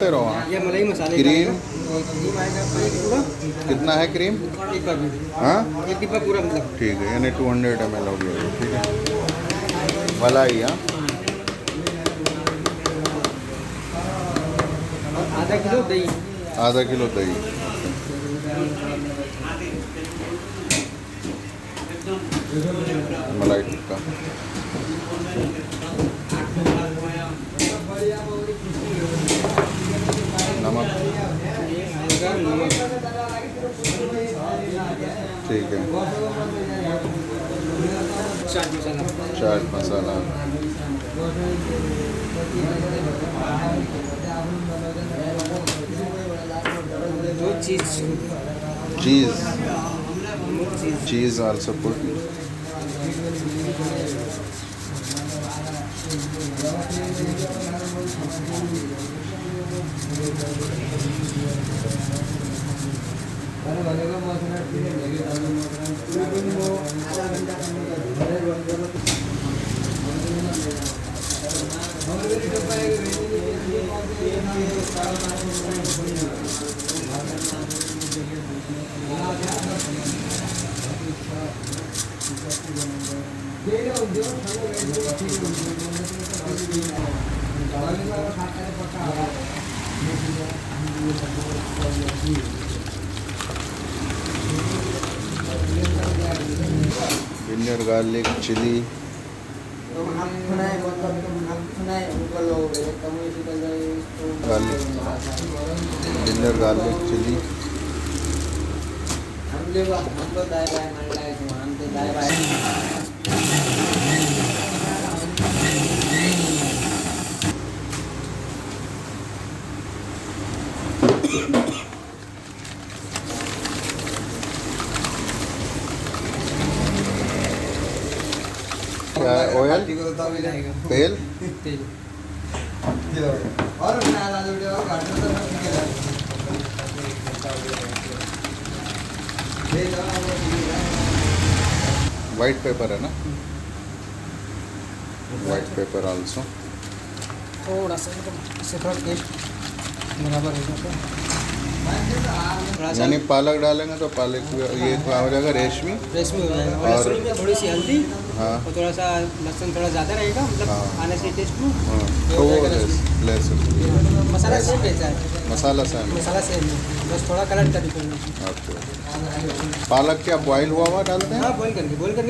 रहो हाँ। ये मलाई मसाले क्रीम क्रीम आएगा आपका एक पूरा कितना है क्रीम? एक डिब्बा हाँ एक डिब्बा पूरा मतलब ठीक है, यानी 200 ml हो गया। ठीक है, मलाई हाँ। आधा किलो दही आधा किलो दही। मलाई टिक्का नमक ठीक है, चाट मसाला चाट मसाला जो चीज़ चीज़ चीज़ also put. Ginger garlic chilli garlic ginger garlic chilli oil तेल तेल वाइट पेपर है ना, वाइट पेपर आल्सो। थोड़ा सा इससे थोड़ा टेस्ट बराबर हो जाता थोड़ा सा यानी पालक डालेंगे तो पालक ये हो जाएगा रेशमी। रेशमी हो जाएगा और और- लहसुन में थोड़ी सी हल्दी हाँ और थोड़ा सा लहसुन थोड़ा ज़्यादा रहेगा मतलब हाँ। आने से टेस्ट में हाँ ये तो हो वो जाएगा लहसुन। लहसुन मसाला सेम रहता है मसाला सेम। मसाला सेम है बस थोड़ा कलर का डिफरेंस है। अच्छा, पालक क्या बॉयल हुआ डालते हैं? हाँ बॉईल करके